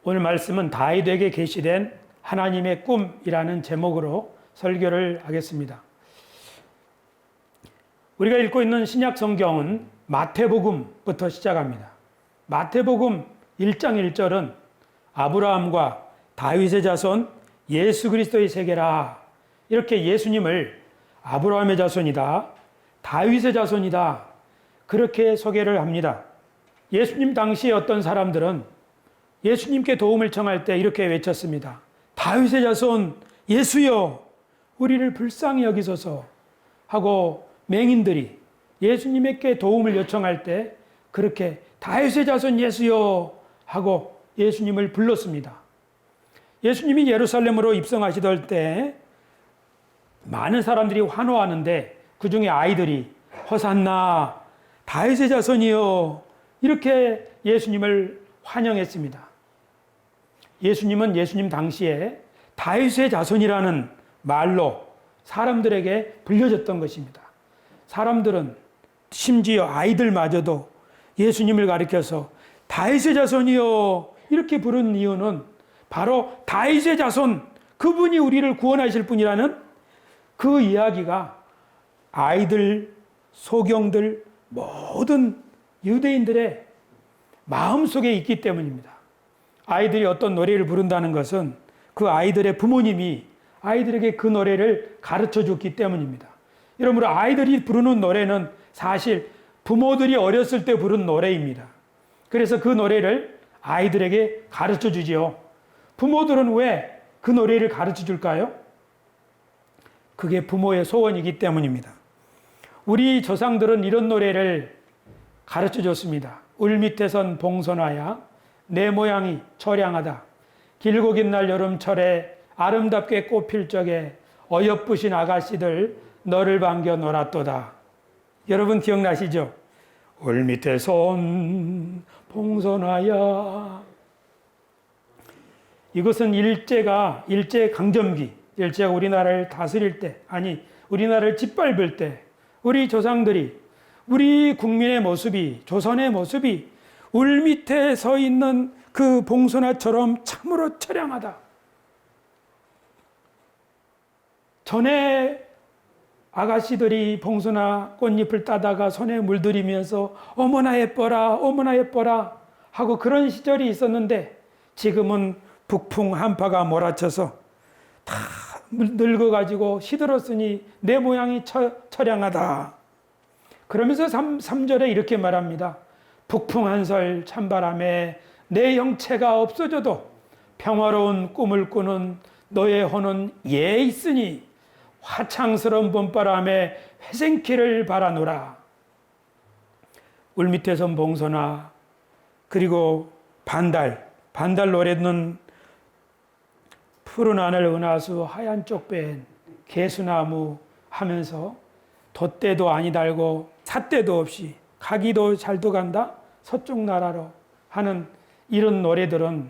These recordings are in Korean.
오늘 말씀은 다윗에게 계시된 하나님의 꿈이라는 제목으로 설교를 하겠습니다. 우리가 읽고 있는 신약 성경은 마태복음부터 시작합니다. 마태복음 1장 1절은 아브라함과 다윗의 자손 예수 그리스도의 세계라, 이렇게 예수님을 아브라함의 자손이다, 다윗의 자손이다, 그렇게 소개를 합니다. 예수님 당시에 어떤 사람들은 예수님께 도움을 청할 때 이렇게 외쳤습니다. 다윗의 자손 예수여, 우리를 불쌍히 여기소서 하고, 맹인들이 예수님께 도움을 요청할 때 그렇게 다윗의 자손 예수여 하고 예수님을 불렀습니다. 예수님이 예루살렘으로 입성하시던 때 많은 사람들이 환호하는데 그 중에 아이들이 호산나 다윗의 자손이여, 이렇게 예수님을 환영했습니다. 예수님은 예수님 당시에 다윗의 자손이라는 말로 사람들에게 불려졌던 것입니다. 사람들은, 심지어 아이들마저도 예수님을 가리켜서 다윗의 자손이여 이렇게 부른 이유는 바로 다윗의 자손, 그분이 우리를 구원하실 분이라는 그 이야기가 아이들, 소경들, 모든 유대인들의 마음속에 있기 때문입니다. 아이들이 어떤 노래를 부른다는 것은 그 아이들의 부모님이 아이들에게 그 노래를 가르쳐 줬기 때문입니다. 여러분, 아이들이 부르는 노래는 사실 부모들이 어렸을 때 부른 노래입니다. 그래서 그 노래를 아이들에게 가르쳐 주지요. 부모들은 왜 그 노래를 가르쳐 줄까요? 그게 부모의 소원이기 때문입니다. 우리 조상들은 이런 노래를 가르쳐 줬습니다. 울 밑에선 봉선화야, 내 모양이 처량하다. 길고 긴 날 여름철에 아름답게 꽃필 적에 어여쁘신 아가씨들 너를 반겨 놀았도다. 여러분 기억나시죠? 울 밑에선 봉선화야. 이것은 일제강점기, 일제가 우리나라를 다스릴 때, 아니 우리나라를 짓밟을 때 우리 조상들이, 우리 국민의 모습이, 조선의 모습이 울 밑에 서 있는 그 봉선화처럼 참으로 처량하다. 전에 아가씨들이 봉선화 꽃잎을 따다가 손에 물들이면서 어머나 예뻐라, 어머나 예뻐라 하고 그런 시절이 있었는데, 지금은 북풍 한파가 몰아쳐서 다 늙어가지고 시들었으니 내 모양이 처량하다. 그러면서 3절에 이렇게 말합니다. 북풍 한설 찬바람에 내 형체가 없어져도 평화로운 꿈을 꾸는 너의 혼은 예 있으니 화창스러운 봄바람에 회생키를 바라노라. 울 밑에선 봉선화, 그리고 반달 노래는 푸른 하늘 은하수 하얀 쪽벤 개수나무 하면서 돛대도 아니 달고 삿대도 없이 가기도 잘도 간다 서쪽 나라로 하는 이런 노래들은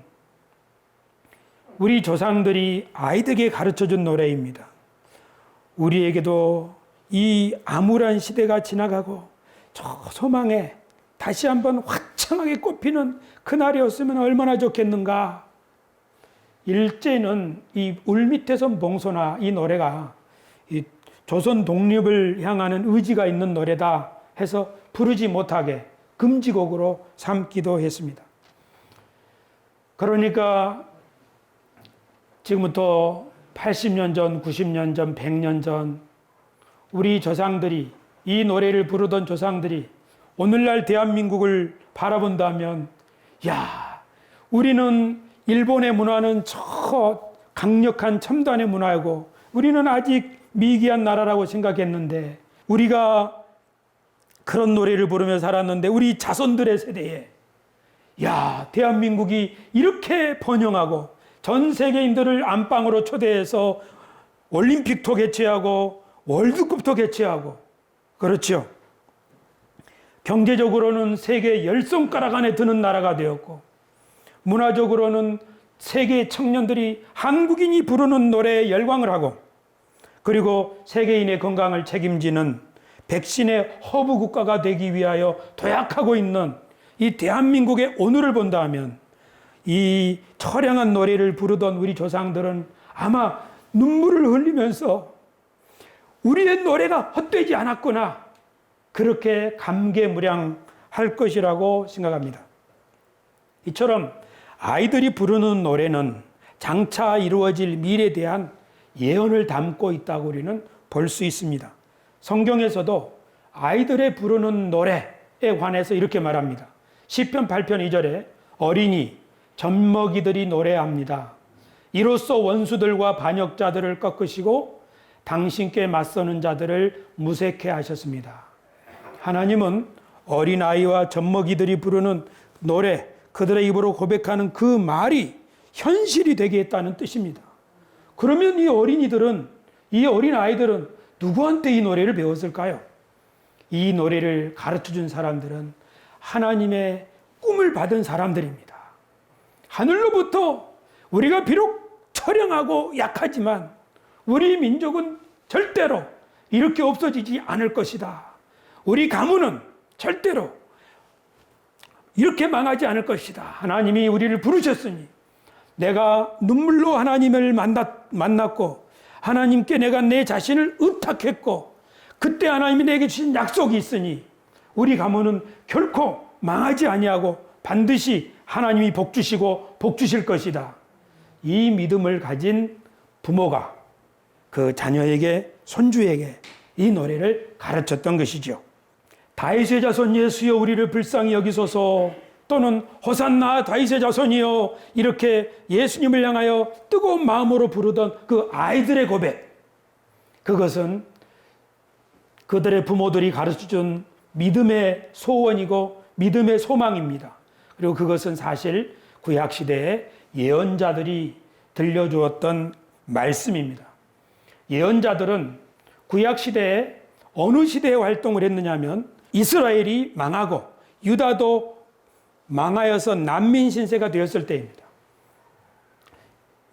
우리 조상들이 아이들에게 가르쳐준 노래입니다. 우리에게도 이 암울한 시대가 지나가고 저 소망에 다시 한번 화창하게 꽃피는 그날이 었으면 얼마나 좋겠는가. 일제는 이 울 밑에선 봉선화, 이 노래가 이 조선 독립을 향하는 의지가 있는 노래다 해서 부르지 못하게 금지곡으로 삼기도 했습니다. 그러니까 지금부터 80년 전, 90년 전, 100년 전 우리 조상들이, 이 노래를 부르던 조상들이 오늘날 대한민국을 바라본다면, 야, 우리는 일본의 문화는 저 강력한 첨단의 문화이고 우리는 아직 미개한 나라라고 생각했는데, 우리가 그런 노래를 부르며 살았는데 우리 자손들의 세대에, 야, 대한민국이 이렇게 번영하고 전 세계인들을 안방으로 초대해서 올림픽도 개최하고 월드컵도 개최하고, 그렇죠. 경제적으로는 세계 10손가락 안에 드는 나라가 되었고, 문화적으로는 세계 청년들이 한국인이 부르는 노래에 열광을 하고, 그리고 세계인의 건강을 책임지는 백신의 허브 국가가 되기 위하여 도약하고 있는 이 대한민국의 오늘을 본다면, 이 처량한 노래를 부르던 우리 조상들은 아마 눈물을 흘리면서 우리의 노래가 헛되지 않았구나, 그렇게 감개무량할 것이라고 생각합니다. 이처럼 아이들이 부르는 노래는 장차 이루어질 미래에 대한 예언을 담고 있다고 우리는 볼 수 있습니다. 성경에서도 아이들의 부르는 노래에 관해서 이렇게 말합니다. 시편 8편 2절에 어린이, 젖먹이들이 노래합니다. 이로써 원수들과 반역자들을 꺾으시고 당신께 맞서는 자들을 무색해 하셨습니다. 하나님은 어린아이와 젖먹이들이 부르는 노래, 그들의 입으로 고백하는 그 말이 현실이 되게 했다는 뜻입니다. 그러면 이 어린이들은, 이 어린아이들은 누구한테 이 노래를 배웠을까요? 이 노래를 가르쳐 준 사람들은 하나님의 꿈을 받은 사람들입니다. 하늘로부터 우리가 비록 처량하고 약하지만 우리 민족은 절대로 이렇게 없어지지 않을 것이다. 우리 가문은 절대로 이렇게 망하지 않을 것이다. 하나님이 우리를 부르셨으니 내가 눈물로 하나님을 만났고 하나님께 내가 내 자신을 의탁했고 그때 하나님이 내게 주신 약속이 있으니 우리 가문은 결코 망하지 아니하고 반드시 하나님이 복 주시고 복 주실 것이다. 이 믿음을 가진 부모가 그 자녀에게, 손주에게 이 노래를 가르쳤던 것이죠. 다윗의 자손 예수여 우리를 불쌍히 여기소서, 또는 호산나 다윗의 자손이여, 이렇게 예수님을 향하여 뜨거운 마음으로 부르던 그 아이들의 고백, 그것은 그들의 부모들이 가르쳐준 믿음의 소원이고 믿음의 소망입니다. 그리고 그것은 사실 구약시대의 예언자들이 들려주었던 말씀입니다. 예언자들은 구약시대에 어느 시대에 활동을 했느냐 하면 이스라엘이 망하고 유다도 망하여서 난민 신세가 되었을 때입니다.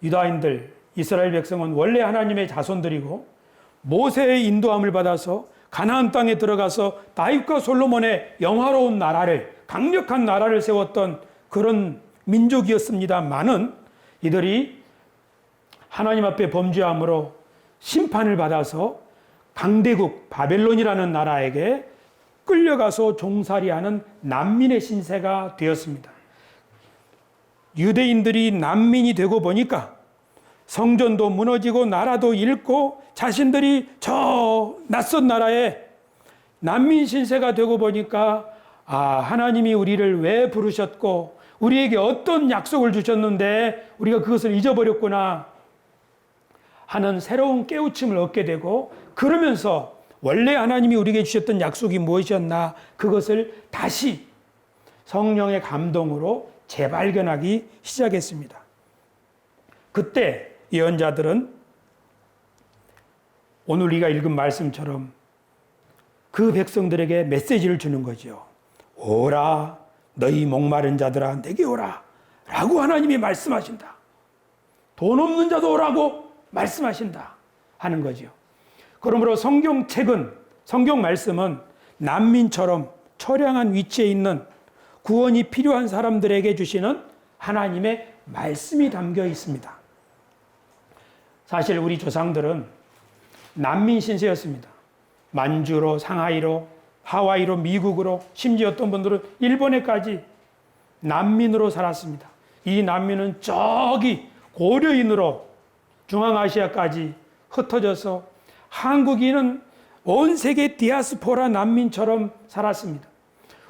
유다인들, 이스라엘 백성은 원래 하나님의 자손들이고 모세의 인도함을 받아서 가나안 땅에 들어가서 다윗과 솔로몬의 영화로운 나라를, 강력한 나라를 세웠던 그런 민족이었습니다만은 이들이 하나님 앞에 범죄함으로 심판을 받아서 강대국 바벨론이라는 나라에게 끌려가서 종살이하는 난민의 신세가 되었습니다. 유대인들이 난민이 되고 보니까 성전도 무너지고 나라도 잃고 자신들이 저 낯선 나라에 난민 신세가 되고 보니까 하나님이 우리를 왜 부르셨고 우리에게 어떤 약속을 주셨는데 우리가 그것을 잊어버렸구나 하는 새로운 깨우침을 얻게 되고, 그러면서 원래 하나님이 우리에게 주셨던 약속이 무엇이었나 그것을 다시 성령의 감동으로 재발견하기 시작했습니다. 그때 예언자들은 오늘 우리가 읽은 말씀처럼 그 백성들에게 메시지를 주는 거죠. 오라 너희 목마른 자들아 내게 오라 라고 하나님이 말씀하신다. 돈 없는 자도 오라고 말씀하신다 하는 거죠. 그러므로 성경책은, 성경 말씀은 난민처럼 처량한 위치에 있는 구원이 필요한 사람들에게 주시는 하나님의 말씀이 담겨 있습니다. 사실 우리 조상들은 난민 신세였습니다. 만주로, 상하이로, 하와이로, 미국으로, 심지어 어떤 분들은 일본에까지 난민으로 살았습니다. 이 난민은 저기 고려인으로 중앙아시아까지 흩어져서 한국인은 온 세계 디아스포라 난민처럼 살았습니다.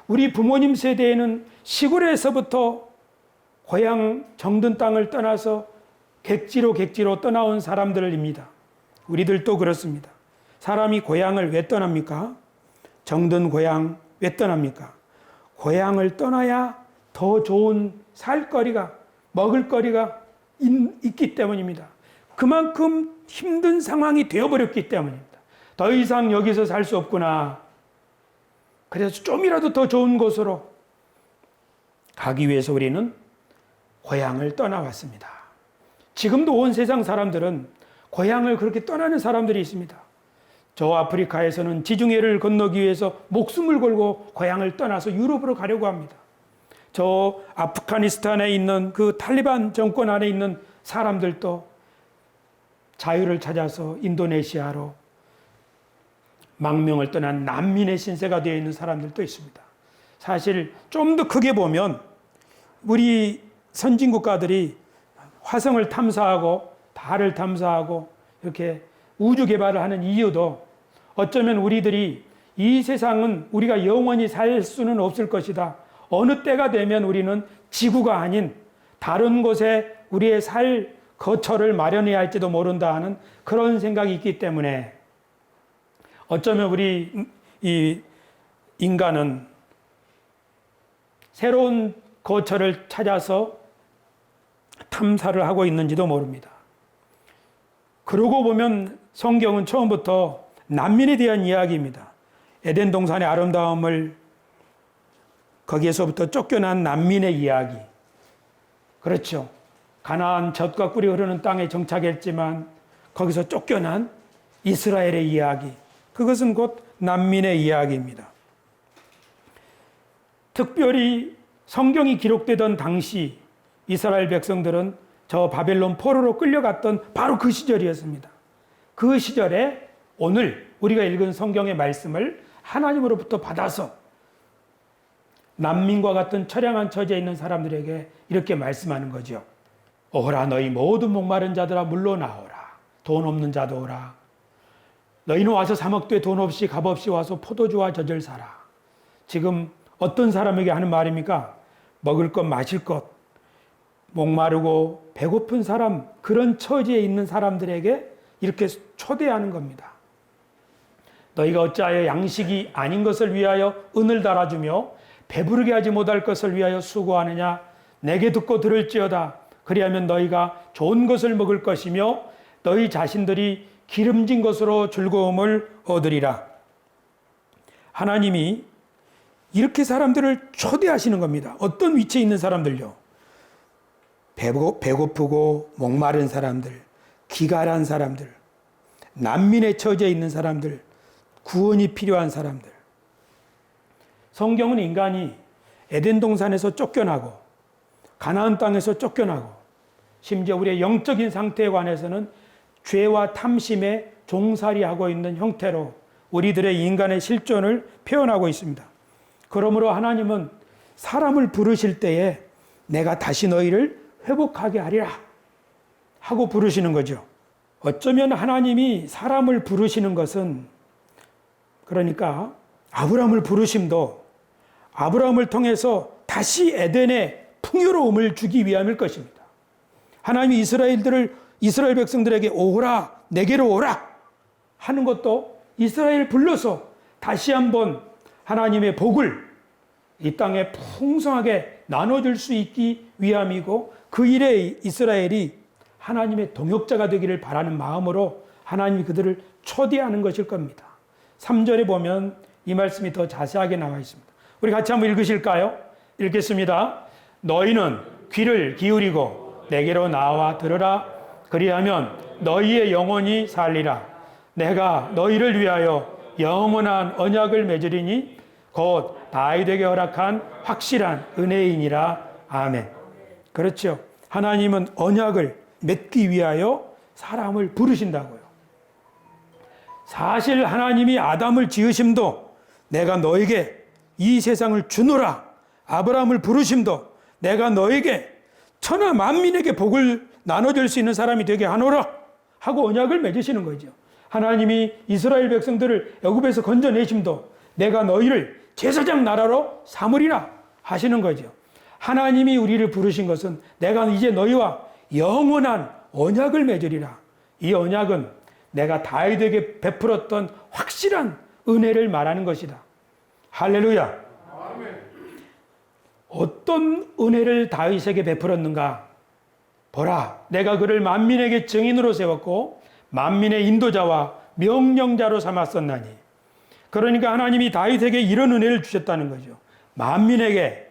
우리 부모님 세대에는 시골에서부터 고향 정든 땅을 떠나서 객지로 떠나온 사람들입니다. 우리들도 그렇습니다. 사람이 고향을 왜 떠납니까? 정든 고향 왜 떠납니까? 고향을 떠나야 더 좋은 살거리가, 먹을거리가 있기 때문입니다. 그만큼 힘든 상황이 되어버렸기 때문입니다. 더 이상 여기서 살 수 없구나. 그래서 좀이라도 더 좋은 곳으로 가기 위해서 우리는 고향을 떠나왔습니다. 지금도 온 세상 사람들은 고향을 그렇게 떠나는 사람들이 있습니다. 저 아프리카에서는 지중해를 건너기 위해서 목숨을 걸고 고향을 떠나서 유럽으로 가려고 합니다. 저 아프가니스탄에 있는 그 탈리반 정권 안에 있는 사람들도 자유를 찾아서 인도네시아로 망명을 떠난 난민의 신세가 되어 있는 사람들도 있습니다. 사실 좀 더 크게 보면 우리 선진 국가들이 화성을 탐사하고 달을 탐사하고 이렇게 우주 개발을 하는 이유도 어쩌면 우리들이 이 세상은 우리가 영원히 살 수는 없을 것이다. 어느 때가 되면 우리는 지구가 아닌 다른 곳에 우리의 살 거처를 마련해야 할지도 모른다 하는 그런 생각이 있기 때문에 어쩌면 우리 이 인간은 새로운 거처를 찾아서 탐사를 하고 있는지도 모릅니다. 그러고 보면 성경은 처음부터 난민에 대한 이야기입니다. 에덴 동산의 아름다움을 거기에서부터 쫓겨난 난민의 이야기. 그렇죠. 가나안 젖과 꿀이 흐르는 땅에 정착했지만 거기서 쫓겨난 이스라엘의 이야기. 그것은 곧 난민의 이야기입니다. 특별히 성경이 기록되던 당시 이스라엘 백성들은 저 바벨론 포로로 끌려갔던 바로 그 시절이었습니다. 그 시절에 오늘 우리가 읽은 성경의 말씀을 하나님으로부터 받아서 난민과 같은 처량한 처지에 있는 사람들에게 이렇게 말씀하는 거죠. 오라 너희 모든 목마른 자들아 물러나오라. 돈 없는 자도 오라. 너희는 와서 사 먹되 돈 없이 값 없이 와서 포도주와 젖을 사라. 지금 어떤 사람에게 하는 말입니까? 먹을 것 마실 것 목마르고 배고픈 사람 그런 처지에 있는 사람들에게 이렇게 초대하는 겁니다. 너희가 어찌하여 양식이 아닌 것을 위하여 은을 달아주며 배부르게 하지 못할 것을 위하여 수고하느냐? 내게 듣고 들을지어다. 그리하면 너희가 좋은 것을 먹을 것이며 너희 자신들이 기름진 것으로 즐거움을 얻으리라. 하나님이 이렇게 사람들을 초대하시는 겁니다. 어떤 위치에 있는 사람들요? 배고프고 목마른 사람들, 기갈한 사람들, 난민의 처지에 있는 사람들, 구원이 필요한 사람들. 성경은 인간이 에덴 동산에서 쫓겨나고 가나안 땅에서 쫓겨나고 심지어 우리의 영적인 상태에 관해서는 죄와 탐심에 종살이하고 있는 형태로 우리들의 인간의 실존을 표현하고 있습니다. 그러므로 하나님은 사람을 부르실 때에 내가 다시 너희를 회복하게 하리라 하고 부르시는 거죠. 어쩌면 하나님이 사람을 부르시는 것은 그러니까 아브라함을 부르심도 아브라함을 통해서 다시 에덴의 풍요로움을 주기 위함일 것입니다. 하나님이 이스라엘 백성들에게 오라, 내게로 오라 하는 것도 이스라엘을 불러서 다시 한번 하나님의 복을 이 땅에 풍성하게 나눠줄 수 있기 위함이고 그 일에 이스라엘이 하나님의 동역자가 되기를 바라는 마음으로 하나님이 그들을 초대하는 것일 겁니다. 3절에 보면 이 말씀이 더 자세하게 나와 있습니다. 우리 같이 한번 읽으실까요? 읽겠습니다. 너희는 귀를 기울이고 내게로 나와 들으라. 그리하면 너희의 영혼이 살리라. 내가 너희를 위하여 영원한 언약을 맺으리니 곧 다윗에게 허락한 확실한 은혜이니라. 아멘. 그렇죠. 하나님은 언약을 맺기 위하여 사람을 부르신다고요. 사실 하나님이 아담을 지으심도 내가 너에게 이 세상을 주노라. 아브라함을 부르심도 내가 너에게 천하 만민에게 복을 나눠줄 수 있는 사람이 되게 하노라 하고 언약을 맺으시는 거죠. 하나님이 이스라엘 백성들을 애굽에서 건져내심도 내가 너희를 제사장 나라로 삼으리라 하시는 거죠. 하나님이 우리를 부르신 것은 내가 이제 너희와 영원한 언약을 맺으리라. 이 언약은 내가 다윗에게 베풀었던 확실한 은혜를 말하는 것이다. 할렐루야. 아멘. 어떤 은혜를 다윗에게 베풀었는가? 보라, 내가 그를 만민에게 증인으로 세웠고 만민의 인도자와 명령자로 삼았었나니. 그러니까 하나님이 다윗에게 이런 은혜를 주셨다는 거죠. 만민에게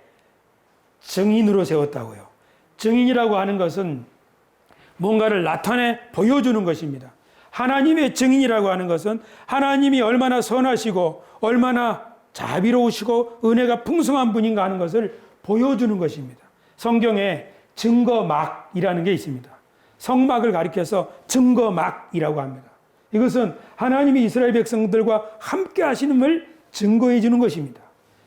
증인으로 세웠다고요. 증인이라고 하는 것은 뭔가를 나타내 보여주는 것입니다. 하나님의 증인이라고 하는 것은 하나님이 얼마나 선하시고 얼마나 자비로우시고 은혜가 풍성한 분인가 하는 것을 보여주는 것입니다. 성경에 증거막이라는 게 있습니다. 성막을 가리켜서 증거막이라고 합니다. 이것은 하나님이 이스라엘 백성들과 함께 하시는을 증거해 주는 것입니다.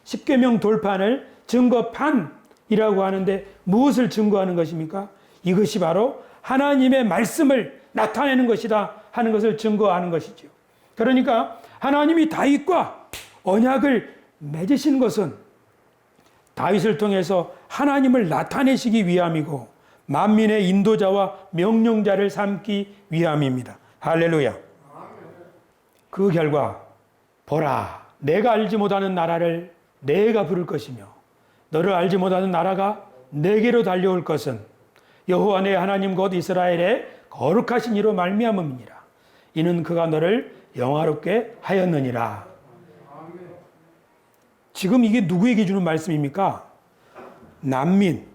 십계명 돌판을 증거판이라고 하는데 무엇을 증거하는 것입니까? 이것이 바로 하나님의 말씀을 나타내는 것이다 하는 것을 증거하는 것이죠. 그러니까 하나님이 다윗과 언약을 맺으신 것은 다윗을 통해서 하나님을 나타내시기 위함이고 만민의 인도자와 명령자를 삼기 위함입니다. 할렐루야. 그 결과 보라, 내가 알지 못하는 나라를 내가 부를 것이며 너를 알지 못하는 나라가 내게로 달려올 것은 여호와 내 하나님 곧 이스라엘의 거룩하신 이로 말미암음이니라. 이는 그가 너를 영화롭게 하였느니라. 지금 이게 누구에게 주는 말씀입니까? 난민,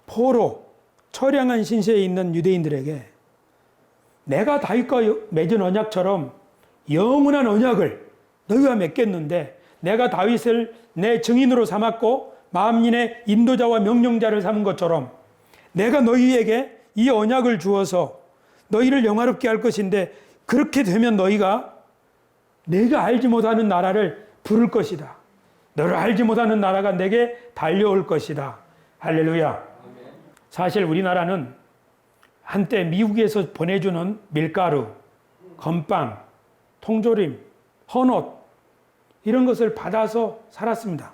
포로, 처량한 신세에 있는 유대인들에게 내가 다윗과 맺은 언약처럼 영원한 언약을 너희와 맺겠는데 내가 다윗을 내 증인으로 삼았고 만민의 인도자와 명령자를 삼은 것처럼 내가 너희에게 이 언약을 주어서 너희를 영화롭게 할 것인데 그렇게 되면 너희가 내가 알지 못하는 나라를 부를 것이다. 너를 알지 못하는 나라가 내게 달려올 것이다. 할렐루야. 사실 우리나라는 한때 미국에서 보내주는 밀가루, 건빵, 통조림, 헌옷 이런 것을 받아서 살았습니다.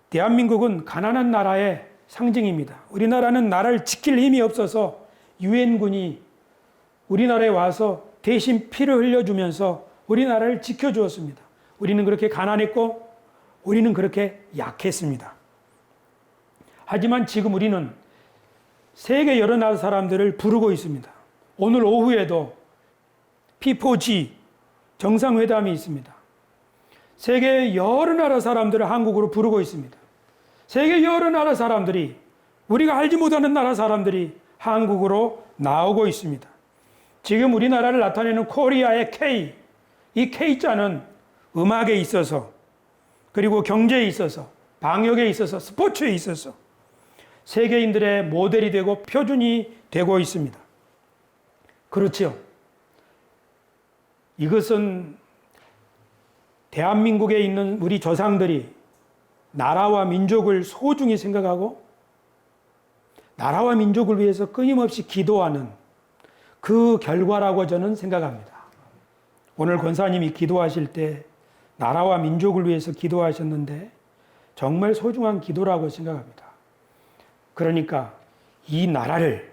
대한민국은 가난한 나라의 상징입니다. 우리나라는 나라를 지킬 힘이 없어서 유엔군이 우리나라에 와서 대신 피를 흘려주면서 우리나라를 지켜주었습니다. 우리는 그렇게 가난했고 우리는 그렇게 약했습니다. 하지만 지금 우리는 세계 여러 나라 사람들을 부르고 있습니다. 오늘 오후에도 P4G 정상회담이 있습니다. 세계 여러 나라 사람들을 한국으로 부르고 있습니다. 세계 여러 나라 사람들이 우리가 알지 못하는 나라 사람들이 한국으로 나오고 있습니다. 지금 우리나라를 나타내는 코리아의 K, 이 K자는 음악에 있어서 그리고 경제에 있어서 방역에 있어서 스포츠에 있어서 세계인들의 모델이 되고 표준이 되고 있습니다. 그렇지요. 이것은 대한민국에 있는 우리 조상들이 나라와 민족을 소중히 생각하고 나라와 민족을 위해서 끊임없이 기도하는 그 결과라고 저는 생각합니다. 오늘 권사님이 기도하실 때 나라와 민족을 위해서 기도하셨는데 정말 소중한 기도라고 생각합니다. 그러니까 이 나라를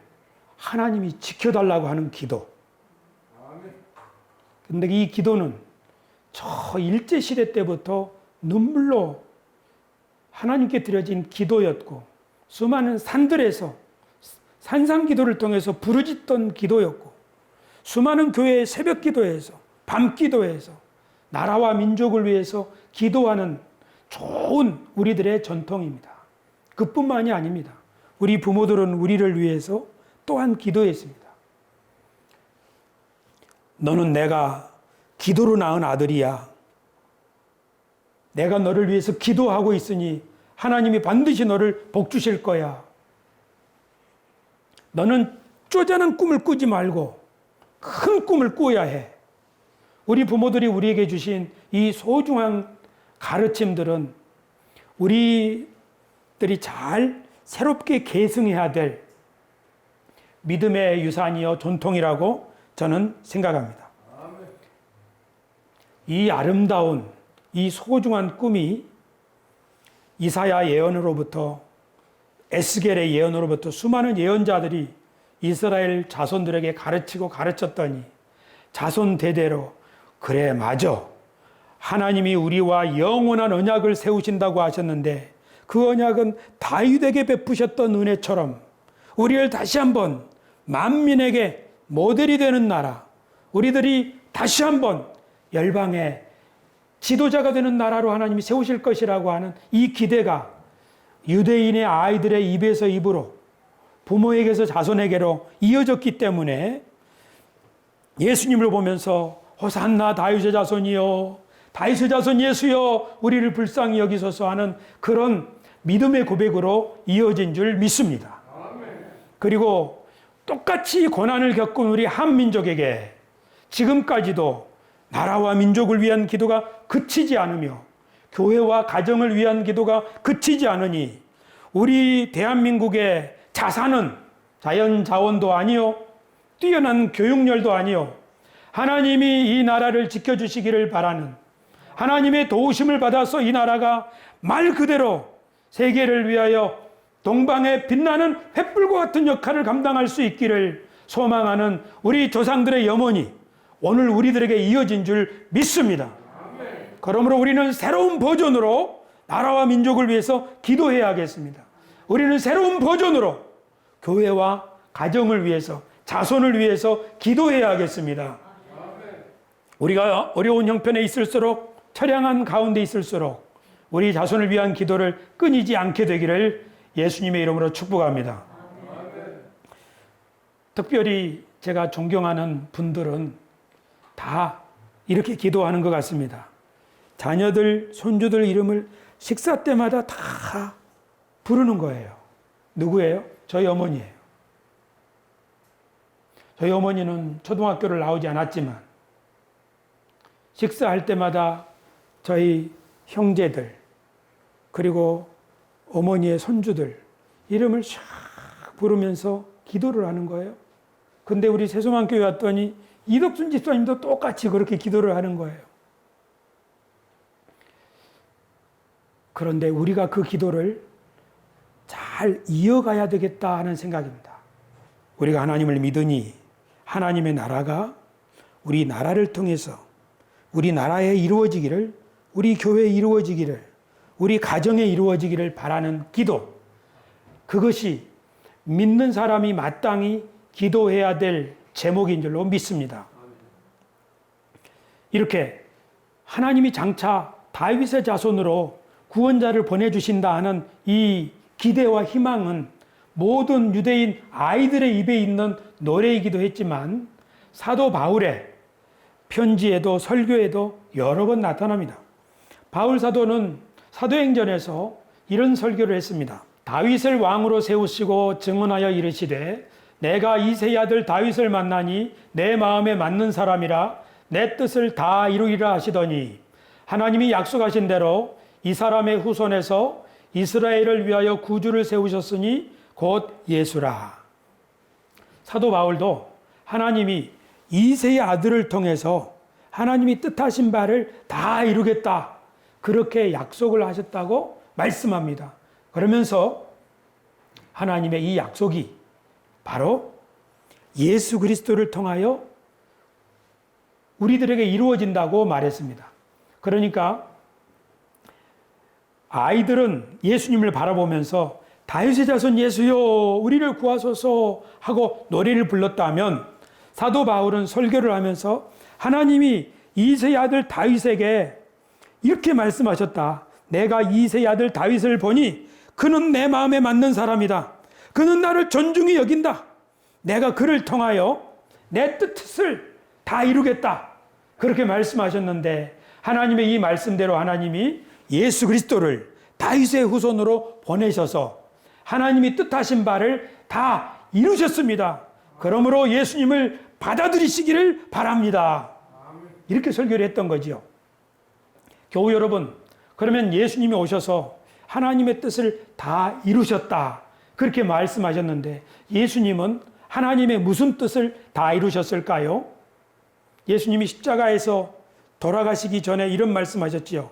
하나님이 지켜달라고 하는 기도. 근데 이 기도는 저 일제시대 때부터 눈물로 하나님께 드려진 기도였고 수많은 산들에서 산상기도를 통해서 부르짖던 기도였고 수많은 교회의 새벽 기도에서 밤 기도에서 나라와 민족을 위해서 기도하는 좋은 우리들의 전통입니다. 그뿐만이 아닙니다. 우리 부모들은 우리를 위해서 또한 기도했습니다. 너는 내가 기도로 낳은 아들이야. 내가 너를 위해서 기도하고 있으니 하나님이 반드시 너를 복 주실 거야. 너는 쪼잔한 꿈을 꾸지 말고 큰 꿈을 꾸어야 해. 우리 부모들이 우리에게 주신 이 소중한 가르침들은 우리들이 잘 새롭게 계승해야 될 믿음의 유산이요 전통이라고 저는 생각합니다. 이 아름다운 이 소중한 꿈이 이사야 예언으로부터 에스겔의 예언으로부터 수많은 예언자들이 이스라엘 자손들에게 가르치고 가르쳤더니 자손 대대로 그래 맞아. 하나님이 우리와 영원한 언약을 세우신다고 하셨는데 그 언약은 다윗에게 베푸셨던 은혜처럼 우리를 다시 한번 만민에게 모델이 되는 나라, 우리들이 다시 한번 열방의 지도자가 되는 나라로 하나님이 세우실 것이라고 하는 이 기대가 유대인의 아이들의 입에서 입으로 부모에게서 자손에게로 이어졌기 때문에 예수님을 보면서 호산나 다윗의 자손이여 다윗의 자손 예수여 우리를 불쌍히 여기소서 하는 그런 믿음의 고백으로 이어진 줄 믿습니다. 그리고 똑같이 고난을 겪은 우리 한민족에게 지금까지도 나라와 민족을 위한 기도가 그치지 않으며 교회와 가정을 위한 기도가 그치지 않으니 우리 대한민국의 자산은 자연 자원도 아니요, 뛰어난 교육열도 아니요, 하나님이 이 나라를 지켜주시기를 바라는 하나님의 도우심을 받아서 이 나라가 말 그대로 세계를 위하여 동방에 빛나는 횃불과 같은 역할을 감당할 수 있기를 소망하는 우리 조상들의 염원이 오늘 우리들에게 이어진 줄 믿습니다. 그러므로 우리는 새로운 버전으로 나라와 민족을 위해서 기도해야겠습니다. 우리는 새로운 버전으로 교회와 가정을 위해서, 자손을 위해서 기도해야겠습니다. 우리가 어려운 형편에 있을수록, 처량한 가운데 있을수록 우리 자손을 위한 기도를 끊이지 않게 되기를 예수님의 이름으로 축복합니다. 특별히 제가 존경하는 분들은 다 이렇게 기도하는 것 같습니다. 자녀들, 손주들 이름을 식사 때마다 다 부르는 거예요. 누구예요? 저희 어머니예요. 저희 어머니는 초등학교를 나오지 않았지만 식사할 때마다 저희 형제들 그리고 어머니의 손주들 이름을 샥 부르면서 기도를 하는 거예요. 근데 우리 세소만교회 왔더니 이덕순 집사님도 똑같이 그렇게 기도를 하는 거예요. 그런데 우리가 그 기도를 잘 이어가야 되겠다 하는 생각입니다. 우리가 하나님을 믿으니 하나님의 나라가 우리 나라를 통해서 우리 나라에 이루어지기를, 우리 교회에 이루어지기를, 우리 가정에 이루어지기를 바라는 기도, 그것이 믿는 사람이 마땅히 기도해야 될 제목인 줄로 믿습니다. 이렇게 하나님이 장차 다윗의 자손으로 구원자를 보내주신다 하는 이 기대와 희망은 모든 유대인 아이들의 입에 있는 노래이기도 했지만 사도 바울의 편지에도 설교에도 여러 번 나타납니다. 바울 사도는 사도행전에서 이런 설교를 했습니다. 다윗을 왕으로 세우시고 증언하여 이르시되 내가 이새의 아들 다윗을 만나니 내 마음에 맞는 사람이라 내 뜻을 다 이루리라 하시더니 하나님이 약속하신 대로 이 사람의 후손에서 이스라엘을 위하여 구주를 세우셨으니 곧 예수라. 사도 바울도 하나님이 이새의 아들을 통해서 하나님이 뜻하신 바를 다 이루겠다, 그렇게 약속을 하셨다고 말씀합니다. 그러면서 하나님의 이 약속이 바로 예수 그리스도를 통하여 우리들에게 이루어진다고 말했습니다. 그러니까 아이들은 예수님을 바라보면서 다윗의 자손 예수여 우리를 구하소서 하고 노래를 불렀다면 사도 바울은 설교를 하면서 하나님이 이새의 아들 다윗에게 이렇게 말씀하셨다. 내가 이새의 아들 다윗을 보니 그는 내 마음에 맞는 사람이다. 그는 나를 존중히 여긴다. 내가 그를 통하여 내 뜻을 다 이루겠다. 그렇게 말씀하셨는데 하나님의 이 말씀대로 하나님이 예수 그리스도를 다윗의 후손으로 보내셔서 하나님이 뜻하신 바를 다 이루셨습니다. 그러므로 예수님을 받아들이시기를 바랍니다. 이렇게 설교를 했던 거지요. 교우 여러분, 그러면 예수님이 오셔서 하나님의 뜻을 다 이루셨다, 그렇게 말씀하셨는데 예수님은 하나님의 무슨 뜻을 다 이루셨을까요? 예수님이 십자가에서 돌아가시기 전에 이런 말씀하셨지요.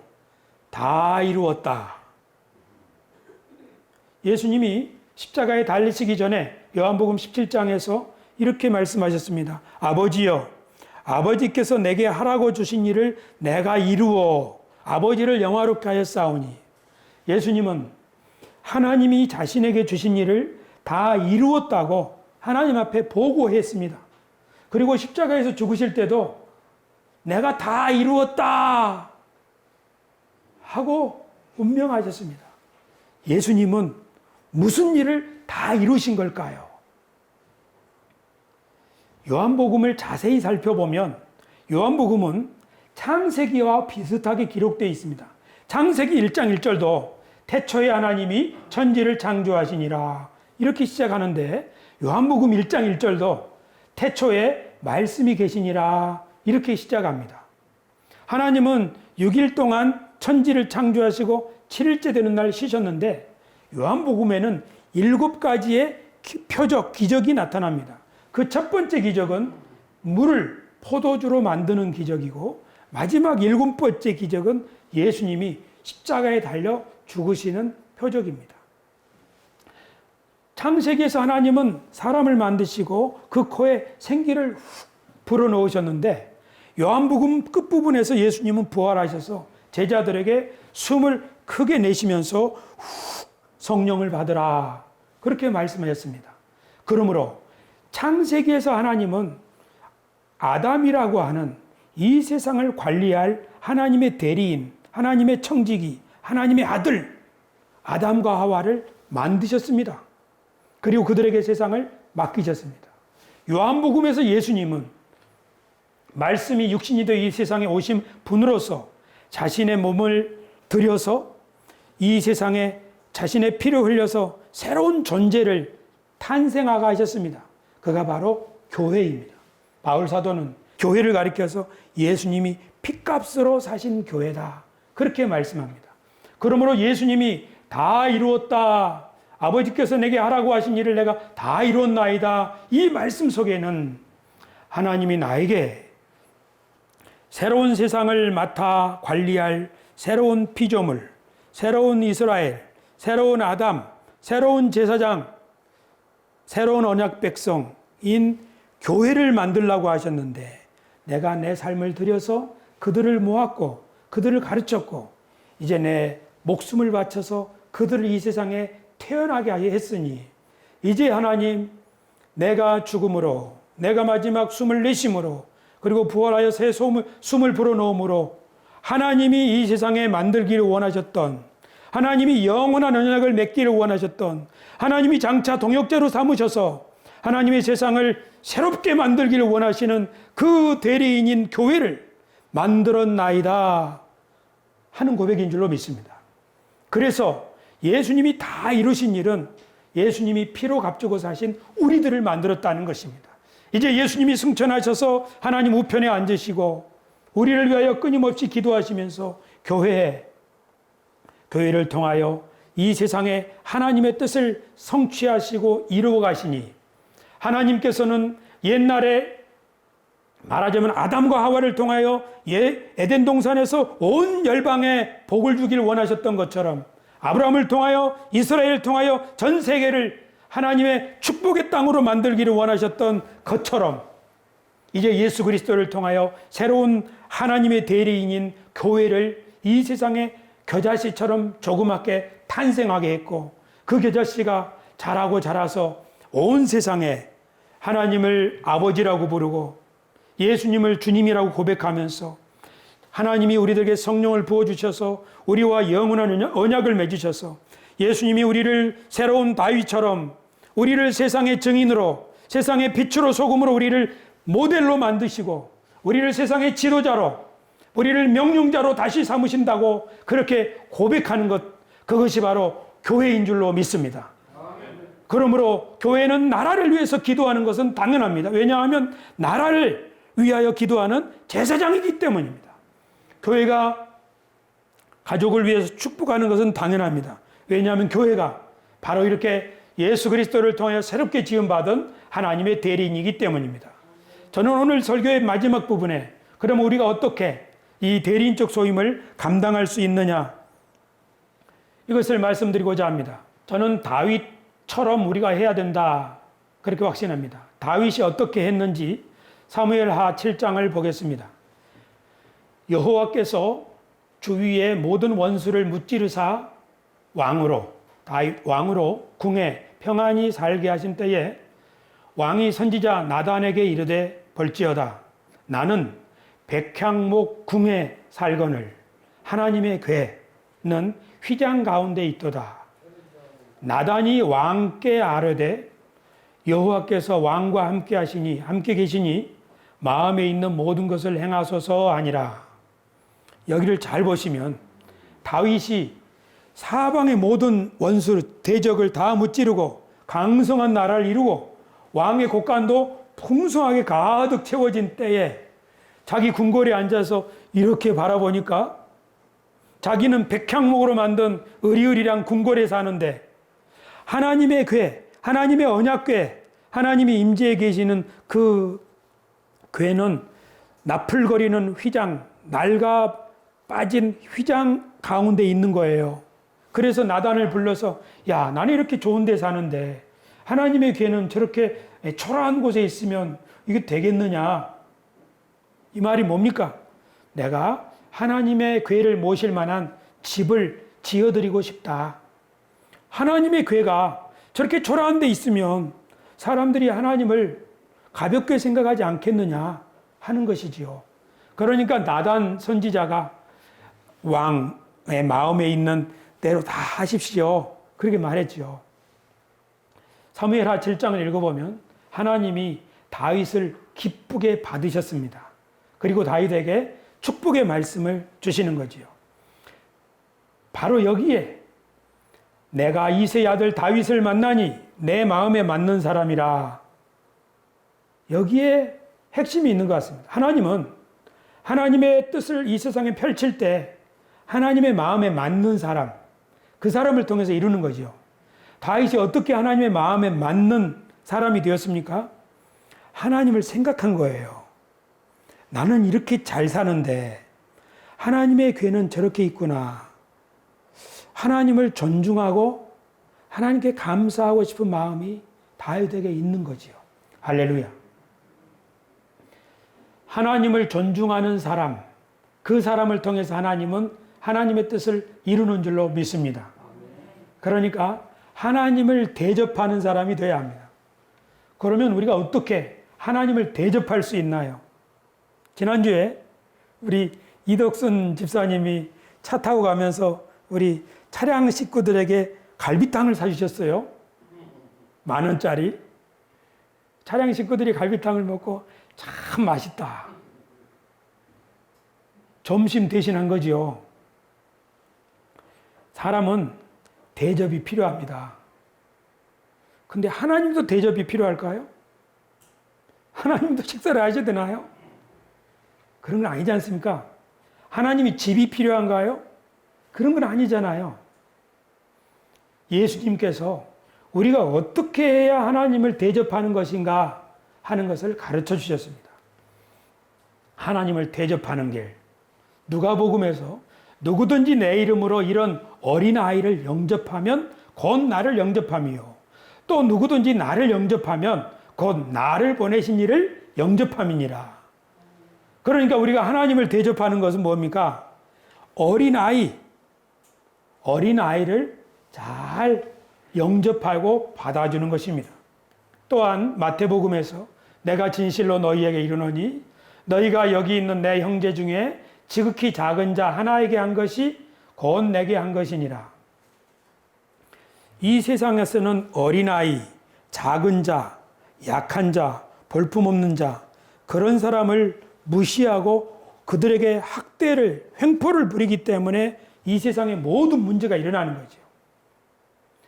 다 이루었다. 예수님이 십자가에 달리시기 전에 요한복음 17장에서 이렇게 말씀하셨습니다. 아버지여, 아버지께서 내게 하라고 주신 일을 내가 이루어 아버지를 영화롭게 하였사오니. 예수님은 하나님이 자신에게 주신 일을 다 이루었다고 하나님 앞에 보고했습니다. 그리고 십자가에서 죽으실 때도 내가 다 이루었다 하고 운명하셨습니다. 예수님은 무슨 일을 다 이루신 걸까요? 요한복음을 자세히 살펴보면 요한복음은 창세기와 비슷하게 기록되어 있습니다. 창세기 1장 1절도 태초에 하나님이 천지를 창조하시니라. 이렇게 시작하는데 요한복음 1장 1절도 태초에 말씀이 계시니라. 이렇게 시작합니다. 하나님은 6일 동안 천지를 창조하시고 7일째 되는 날 쉬셨는데 요한복음에는 7가지의 표적, 기적이 나타납니다. 그 첫 번째 기적은 물을 포도주로 만드는 기적이고 마지막 7번째 기적은 예수님이 십자가에 달려 죽으시는 표적입니다. 창세기에서 하나님은 사람을 만드시고 그 코에 생기를 훅 불어넣으셨는데 요한복음 끝부분에서 예수님은 부활하셔서 제자들에게 숨을 크게 내쉬면서 후 성령을 받으라 그렇게 말씀하셨습니다. 그러므로 창세기에서 하나님은 아담이라고 하는 이 세상을 관리할 하나님의 대리인, 하나님의 청지기, 하나님의 아들 아담과 하와를 만드셨습니다. 그리고 그들에게 세상을 맡기셨습니다. 요한복음에서 예수님은 말씀이 육신이 되어 이 세상에 오신 분으로서 자신의 몸을 들여서 이 세상에 자신의 피를 흘려서 새로운 존재를 탄생하게 하셨습니다. 그가 바로 교회입니다. 바울 사도는 교회를 가리켜서 예수님이 핏값으로 사신 교회다. 그렇게 말씀합니다. 그러므로 예수님이 다 이루었다. 아버지께서 내게 하라고 하신 일을 내가 다 이루었나이다. 이 말씀 속에는 하나님이 나에게 새로운 세상을 맡아 관리할 새로운 피조물, 새로운 이스라엘, 새로운 아담, 새로운 제사장, 새로운 언약 백성인 교회를 만들라고 하셨는데 내가 내 삶을 들여서 그들을 모았고 그들을 가르쳤고 이제 내 목숨을 바쳐서 그들을 이 세상에 태어나게 하여 했으니 이제 하나님 내가 죽음으로 내가 마지막 숨을 내쉼으로 그리고 부활하여 새 숨을 불어넣음으로 하나님이 이 세상에 만들기를 원하셨던 하나님이 영원한 언약을 맺기를 원하셨던 하나님이 장차 동역자로 삼으셔서 하나님의 세상을 새롭게 만들기를 원하시는 그 대리인인 교회를 만들었나이다 하는 고백인 줄로 믿습니다. 그래서 예수님이 다 이루신 일은 예수님이 피로 값주고 사신 우리들을 만들었다는 것입니다. 이제 예수님이 승천하셔서 하나님 우편에 앉으시고 우리를 위하여 끊임없이 기도하시면서 교회를 통하여 이 세상에 하나님의 뜻을 성취하시고 이루어 가시니 하나님께서는 옛날에 말하자면 아담과 하와를 통하여 에덴 동산에서 온 열방에 복을 주기를 원하셨던 것처럼 아브라함을 통하여 이스라엘을 통하여 전 세계를 하나님의 축복의 땅으로 만들기를 원하셨던 것처럼 이제 예수 그리스도를 통하여 새로운 하나님의 대리인인 교회를 이 세상에 겨자씨처럼 조그맣게 탄생하게 했고 그 겨자씨가 자라고 자라서 온 세상에 하나님을 아버지라고 부르고 예수님을 주님이라고 고백하면서 하나님이 우리들에게 성령을 부어주셔서 우리와 영원한 언약을 맺으셔서 예수님이 우리를 새로운 다윗처럼 우리를 세상의 증인으로 세상의 빛으로 소금으로 우리를 모델로 만드시고 우리를 세상의 지도자로 우리를 명령자로 다시 삼으신다고 그렇게 고백하는 것 그것이 바로 교회인 줄로 믿습니다. 그러므로 교회는 나라를 위해서 기도하는 것은 당연합니다. 왜냐하면 나라를 위하여 기도하는 제사장이기 때문입니다. 교회가 가족을 위해서 축복하는 것은 당연합니다. 왜냐하면 교회가 바로 이렇게 예수 그리스도를 통하여 새롭게 지음받은 하나님의 대리인이기 때문입니다. 저는 오늘 설교의 마지막 부분에 그럼 우리가 어떻게 이 대리인적 소임을 감당할 수 있느냐 이것을 말씀드리고자 합니다. 저는 다윗처럼 우리가 해야 된다 그렇게 확신합니다. 다윗이 어떻게 했는지 사무엘하 7장을 보겠습니다. 여호와께서 주위의 모든 원수를 무찌르사 다윗 왕으로 궁에 평안히 살게 하신 때에 왕이 선지자 나단에게 이르되 볼지어다 나는 백향목 궁에 살거늘 하나님의 궤는 휘장 가운데 있도다. 나단이 왕께 아뢰되 여호와께서 왕과 함께 계시니 마음에 있는 모든 것을 행하소서 아니라. 여기를 잘 보시면 다윗이 사방의 모든 원수 대적을 다 무찌르고 강성한 나라를 이루고 왕의 곳간도 풍성하게 가득 채워진 때에 자기 궁궐에 앉아서 이렇게 바라보니까 자기는 백향목으로 만든 으리으리랑 궁궐에 사는데 하나님의 궤, 하나님의 언약궤, 하나님이 임재해 계시는 그 궤는 나풀거리는 휘장, 낡아 빠진 휘장 가운데 있는 거예요. 그래서 나단을 불러서 야, 나는 이렇게 좋은 데 사는데 하나님의 궤는 저렇게 초라한 곳에 있으면 이게 되겠느냐? 이 말이 뭡니까? 내가 하나님의 궤를 모실 만한 집을 지어드리고 싶다. 하나님의 궤가 저렇게 초라한 데 있으면 사람들이 하나님을 가볍게 생각하지 않겠느냐 하는 것이지요. 그러니까 나단 선지자가 왕의 마음에 있는 대로 다 하십시오. 그렇게 말했죠. 사무엘하 7장을 읽어보면 하나님이 다윗을 기쁘게 받으셨습니다. 그리고 다윗에게 축복의 말씀을 주시는 거지요. 바로 여기에 내가 이새의 아들 다윗을 만나니 내 마음에 맞는 사람이라. 여기에 핵심이 있는 것 같습니다. 하나님은 하나님의 뜻을 이 세상에 펼칠 때 하나님의 마음에 맞는 사람, 그 사람을 통해서 이루는 거죠. 다윗이 어떻게 하나님의 마음에 맞는 사람이 되었습니까? 하나님을 생각한 거예요. 나는 이렇게 잘 사는데 하나님의 궤는 저렇게 있구나. 하나님을 존중하고 하나님께 감사하고 싶은 마음이 다윗에게 있는 거지요. 할렐루야. 하나님을 존중하는 사람, 그 사람을 통해서 하나님은 하나님의 뜻을 이루는 줄로 믿습니다. 그러니까 하나님을 대접하는 사람이 되어야 합니다. 그러면 우리가 어떻게 하나님을 대접할 수 있나요? 지난주에 우리 이덕순 집사님이 차 타고 가면서 우리 차량 식구들에게 갈비탕을 사주셨어요. 10,000원짜리. 차량 식구들이 갈비탕을 먹고 참 맛있다. 점심 대신한 거지요. 사람은 대접이 필요합니다. 근데 하나님도 대접이 필요할까요? 하나님도 식사를 하셔야 되나요? 그런 건 아니지 않습니까? 하나님이 집이 필요한가요? 그런 건 아니잖아요. 예수님께서 우리가 어떻게 해야 하나님을 대접하는 것인가 하는 것을 가르쳐 주셨습니다. 하나님을 대접하는 길. 누가복음에서 누구든지 내 이름으로 이런 어린아이를 영접하면 곧 나를 영접함이요. 또 누구든지 나를 영접하면 곧 나를 보내신 이를 영접함이니라. 그러니까 우리가 하나님을 대접하는 것은 뭡니까? 어린아이를 잘 영접하고 받아주는 것입니다. 또한 마태복음에서 내가 진실로 너희에게 이르노니 너희가 여기 있는 내 형제 중에 지극히 작은 자 하나에게 한 것이 곧 내게 한 것이니라. 이 세상에서는 어린아이, 작은 자, 약한 자, 볼품없는 자, 그런 사람을 무시하고 그들에게 학대를, 횡포를 부리기 때문에 이 세상에 모든 문제가 일어나는 거죠.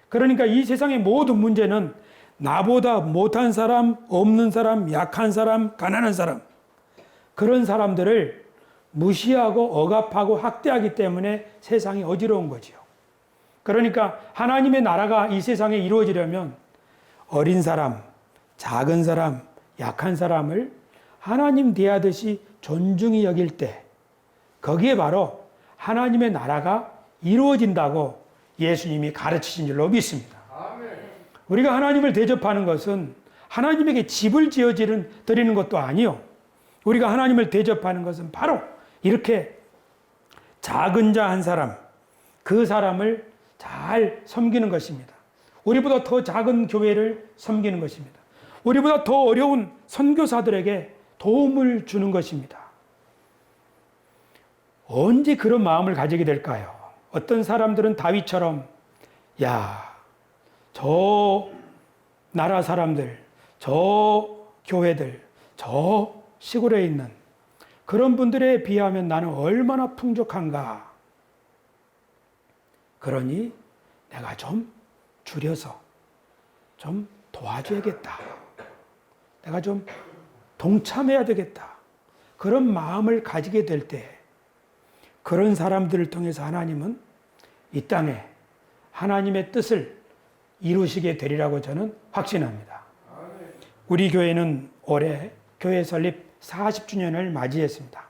그러니까 이 세상의 모든 문제는 나보다 못한 사람, 없는 사람, 약한 사람, 가난한 사람, 그런 사람들을 무시하고 억압하고 학대하기 때문에 세상이 어지러운 거지요. 그러니까 하나님의 나라가 이 세상에 이루어지려면 어린 사람, 작은 사람, 약한 사람을 하나님 대하듯이 존중히 여길 때 거기에 바로 하나님의 나라가 이루어진다고 예수님이 가르치신 줄로 믿습니다. 우리가 하나님을 대접하는 것은 하나님에게 집을 지어드리는 것도 아니요. 우리가 하나님을 대접하는 것은 바로 이렇게 작은 자 한 사람, 그 사람을 잘 섬기는 것입니다. 우리보다 더 작은 교회를 섬기는 것입니다. 우리보다 더 어려운 선교사들에게 도움을 주는 것입니다. 언제 그런 마음을 가지게 될까요? 어떤 사람들은 다윗처럼 저 나라 사람들, 저 교회들, 저 시골에 있는 그런 분들에 비하면 나는 얼마나 풍족한가. 그러니 내가 좀 줄여서 좀 도와줘야겠다. 내가 좀 동참해야 되겠다. 그런 마음을 가지게 될 때 그런 사람들을 통해서 하나님은 이 땅에 하나님의 뜻을 이루시게 되리라고 저는 확신합니다. 우리 교회는 올해 교회 설립 40주년을 맞이했습니다.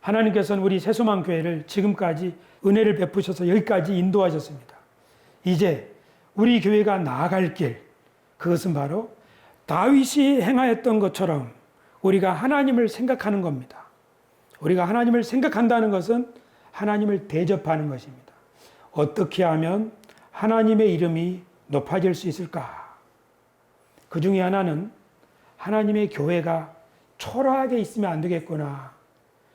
하나님께서는 우리 새소망 교회를 지금까지 은혜를 베푸셔서 여기까지 인도하셨습니다. 이제 우리 교회가 나아갈 길, 그것은 바로 다윗이 행하였던 것처럼 우리가 하나님을 생각하는 겁니다. 우리가 하나님을 생각한다는 것은 하나님을 대접하는 것입니다. 어떻게 하면 하나님의 이름이 높아질 수 있을까? 그 중에 하나는 하나님의 교회가 초라하게 있으면 안 되겠구나.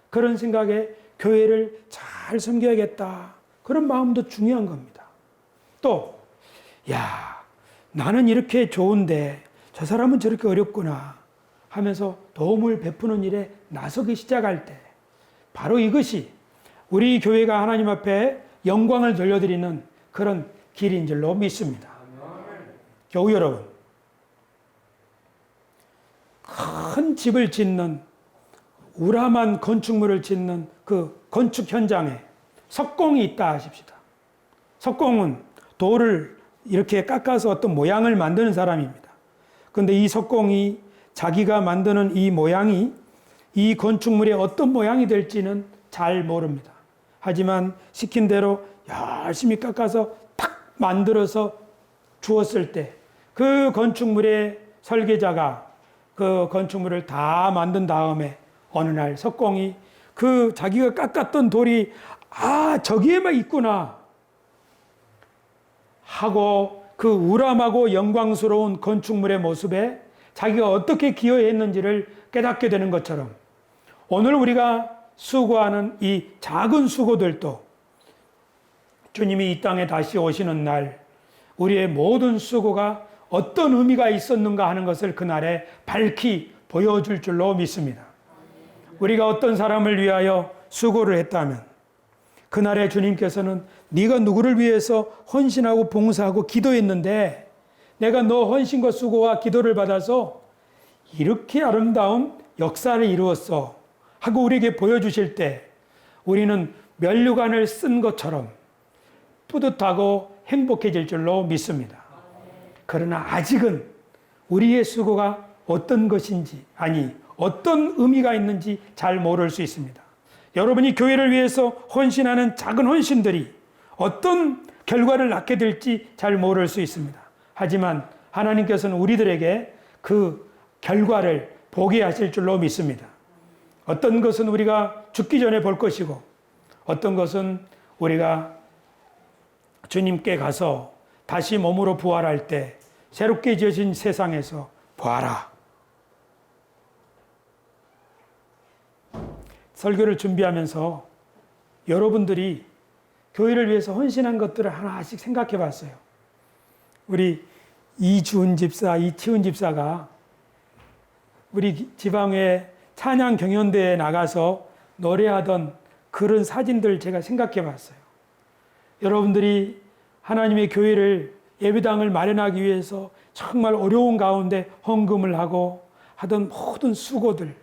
그런 생각에 교회를 잘 섬겨야겠다. 그런 마음도 중요한 겁니다. 또, 나는 이렇게 좋은데 저 사람은 저렇게 어렵구나 하면서 도움을 베푸는 일에 나서기 시작할 때 바로 이것이 우리 교회가 하나님 앞에 영광을 돌려드리는 그런 길인 줄로 믿습니다. 교우 여러분, 큰 집을 짓는 우람한 건축물을 짓는 그 건축 현장에 석공이 있다 하십시다. 석공은 돌을 이렇게 깎아서 어떤 모양을 만드는 사람입니다. 그런데 이 석공이 자기가 만드는 이 모양이 이 건축물의 어떤 모양이 될지는 잘 모릅니다. 하지만 시킨 대로 열심히 깎아서 탁 만들어서 주었을 때 그 건축물의 설계자가 그 건축물을 다 만든 다음에 어느 날 석공이 그 자기가 깎았던 돌이 저기에만 있구나 하고 그 우람하고 영광스러운 건축물의 모습에 자기가 어떻게 기여했는지를 깨닫게 되는 것처럼 오늘 우리가 수고하는 이 작은 수고들도 주님이 이 땅에 다시 오시는 날 우리의 모든 수고가 어떤 의미가 있었는가 하는 것을 그날에 밝히 보여줄 줄로 믿습니다. 우리가 어떤 사람을 위하여 수고를 했다면 그날에 주님께서는 네가 누구를 위해서 헌신하고 봉사하고 기도했는데 내가 너 헌신과 수고와 기도를 받아서 이렇게 아름다운 역사를 이루었어 하고 우리에게 보여주실 때 우리는 면류관을 쓴 것처럼 뿌듯하고 행복해질 줄로 믿습니다. 그러나 아직은 우리의 수고가 어떤 것인지 어떤 의미가 있는지 잘 모를 수 있습니다. 여러분이 교회를 위해서 헌신하는 작은 헌신들이 어떤 결과를 낳게 될지 잘 모를 수 있습니다. 하지만 하나님께서는 우리들에게 그 결과를 보게 하실 줄로 믿습니다. 어떤 것은 우리가 죽기 전에 볼 것이고 어떤 것은 우리가 주님께 가서 다시 몸으로 부활할 때 새롭게 지어진 세상에서 보아라. 설교를 준비하면서 여러분들이 교회를 위해서 헌신한 것들을 하나씩 생각해 봤어요. 우리 이주은 집사, 이치은 집사가 우리 지방의 찬양 경연대회에 나가서 노래하던 그런 사진들 제가 생각해 봤어요. 여러분들이 하나님의 교회를 예배당을 마련하기 위해서 정말 어려운 가운데 헌금을 하고 하던 모든 수고들,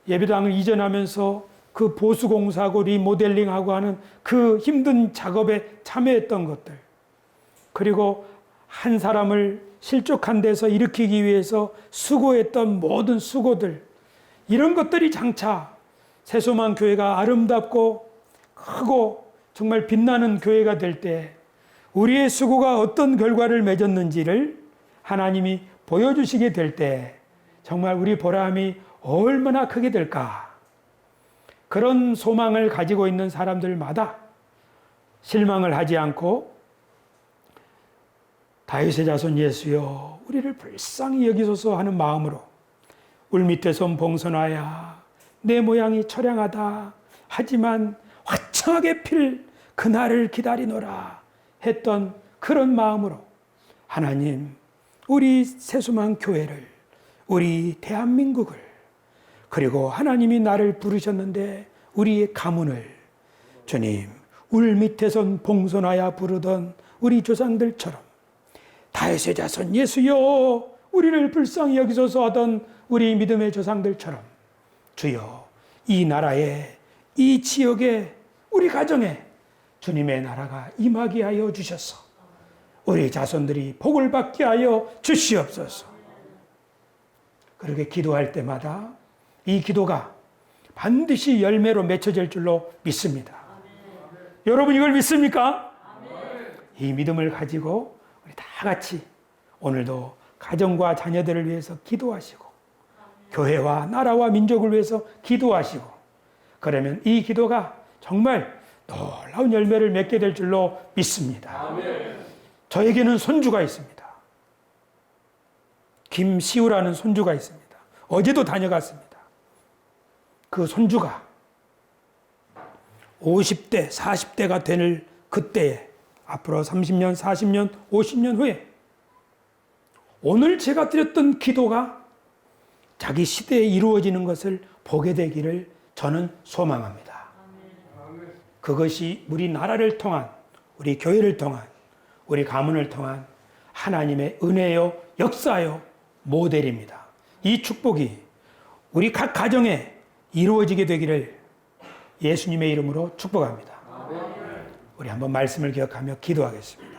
예배당을 이전하면서 그 보수공사하고 리모델링하고 하는 그 힘든 작업에 참여했던 것들, 그리고 한 사람을 실족한 데서 일으키기 위해서 수고했던 모든 수고들, 이런 것들이 장차 새소망 교회가 아름답고 크고 정말 빛나는 교회가 될 때 우리의 수고가 어떤 결과를 맺었는지를 하나님이 보여주시게 될 때 정말 우리 보람이 얼마나 크게 될까. 그런 소망을 가지고 있는 사람들마다 실망을 하지 않고 다윗의 자손 예수여 우리를 불쌍히 여기소서 하는 마음으로 울밑에 선 봉선화야 내 모양이 처량하다 하지만 화창하게 필 그날을 기다리노라 했던 그런 마음으로 하나님 우리 새소망 교회를 우리 대한민국을 그리고 하나님이 나를 부르셨는데 우리의 가문을 주님 울 밑에선 봉선하여 부르던 우리 조상들처럼 다윗의 자손 예수여 우리를 불쌍히 여기소서 하던 우리 믿음의 조상들처럼 주여 이 나라에 이 지역에 우리 가정에 주님의 나라가 임하게 하여 주셔서 우리 자손들이 복을 받게 하여 주시옵소서. 그렇게 기도할 때마다 이 기도가 반드시 열매로 맺혀질 줄로 믿습니다. 여러분 이걸 믿습니까? 이 믿음을 가지고 우리 다 같이 오늘도 가정과 자녀들을 위해서 기도하시고 교회와 나라와 민족을 위해서 기도하시고 그러면 이 기도가 정말 놀라운 열매를 맺게 될 줄로 믿습니다. 저에게는 손주가 있습니다. 김시우라는 손주가 있습니다. 어제도 다녀갔습니다. 그 손주가 50대, 40대가 될 그때에 앞으로 30년, 40년, 50년 후에 오늘 제가 드렸던 기도가 자기 시대에 이루어지는 것을 보게 되기를 저는 소망합니다. 그것이 우리 나라를 통한, 우리 교회를 통한, 우리 가문을 통한 하나님의 은혜요, 역사요, 모델입니다. 이 축복이 우리 각 가정에 이루어지게 되기를 예수님의 이름으로 축복합니다. 우리 한번 말씀을 기억하며 기도하겠습니다.